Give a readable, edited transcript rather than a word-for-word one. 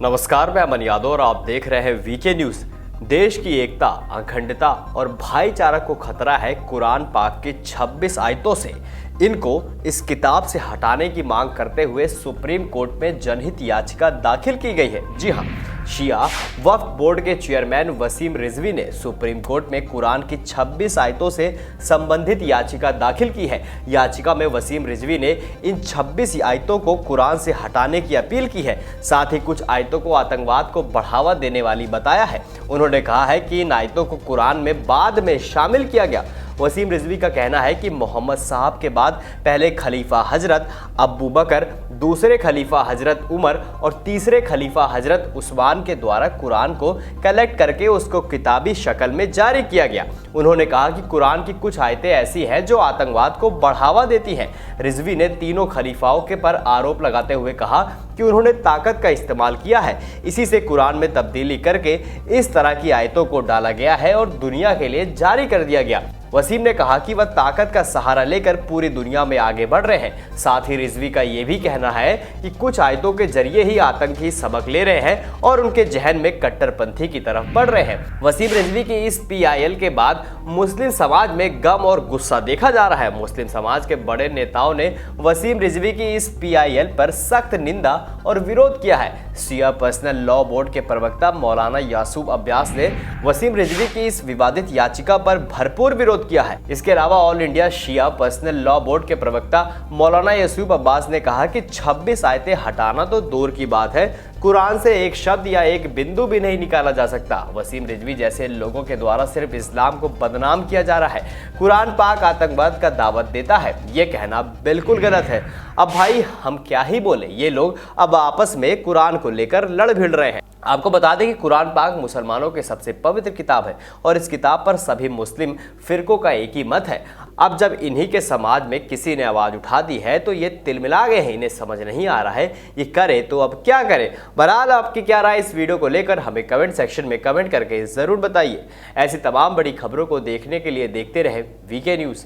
नमस्कार, मैं अमन यादव और आप देख रहे हैं वीके न्यूज। देश की एकता, अखंडता और भाईचारा को खतरा है कुरान पाक की 26 आयतों से। इनको इस किताब से हटाने की मांग करते हुए सुप्रीम कोर्ट में जनहित याचिका दाखिल की गई है। जी हां, शिया वक्फ बोर्ड के चेयरमैन वसीम रिजवी ने सुप्रीम कोर्ट में कुरान की 26 आयतों से संबंधित याचिका दाखिल की है। याचिका में वसीम रिजवी ने इन 26 आयतों को कुरान से हटाने की अपील की है। साथ ही कुछ आयतों को आतंकवाद को बढ़ावा देने वाली बताया है। उन्होंने कहा है कि इन आयतों को कुरान में बाद में शामिल किया गया। वसीम रिजवी का कहना है कि मोहम्मद साहब के बाद पहले खलीफा हजरत अबू बकर, दूसरे खलीफा हजरत उमर और तीसरे खलीफा हजरत उस्मान के द्वारा कुरान को कलेक्ट करके उसको किताबी शक्ल में जारी किया गया। उन्होंने कहा कि कुरान की कुछ आयतें ऐसी हैं जो आतंकवाद को बढ़ावा देती हैं। रिजवी ने तीनों खलीफाओं के पर आरोप लगाते हुए कहा कि उन्होंने ताकत का इस्तेमाल किया है, इसी से कुरान में तब्दीली करके इस तरह की आयतों को डाला गया है और दुनिया के लिए जारी कर दिया गया। वसीम ने कहा कि वह ताकत का सहारा लेकर पूरी दुनिया में आगे बढ़ रहे हैं। साथ ही रिजवी का यह भी कहना है कि कुछ आयतों के जरिए ही आतंकी सबक ले रहे हैं और उनके जहन में कट्टरपंथी की तरफ बढ़ रहे हैं। वसीम रिजवी की इस पीआईएल के बाद मुस्लिम समाज में गम और गुस्सा देखा जा रहा है। मुस्लिम समाज के बड़े नेताओं ने वसीम रिजवी की इस पीआईएल पर सख्त निंदा और विरोध किया है। शिया पर्सनल लॉ बोर्ड के प्रवक्ता मौलाना यासूब अब्बास ने वसीम रिजवी की इस विवादित याचिका पर भरपूर विरोध किया है। इसके अलावा ऑल इंडिया शिया पर्सनल लॉ बोर्ड के प्रवक्ता मौलाना यासूब अब्बास ने कहा कि 26 आयतें हटाना तो दूर की बात है, कुरान से एक शब्द या एक बिंदु भी नहीं निकाला जा सकता। वसीम रिजवी जैसे लोगों के द्वारा सिर्फ इस्लाम को बदनाम किया जा रहा है। कुरान पाक आतंकवाद का दावत देता है, ये कहना बिल्कुल गलत है। अब भाई हम क्या ही बोले, ये लोग अब आपस में कुरान को लेकर लड़ भिड़ रहे हैं। आपको बता दें कि कुरान पाक मुसलमानों की सबसे पवित्र किताब है और इस किताब पर सभी मुस्लिम फिरकों का एक ही मत है। अब जब इन्हीं के समाज में किसी ने आवाज उठा दी है तो ये तिलमिला गए हैं, इन्हें समझ नहीं आ रहा है ये करे तो अब क्या करे। बहरहाल आपकी क्या राय इस वीडियो को लेकर हमें कमेंट सेक्शन में कमेंट करके जरूर बताइए। ऐसी तमाम बड़ी खबरों को देखने के लिए देखते रहे वीके न्यूज।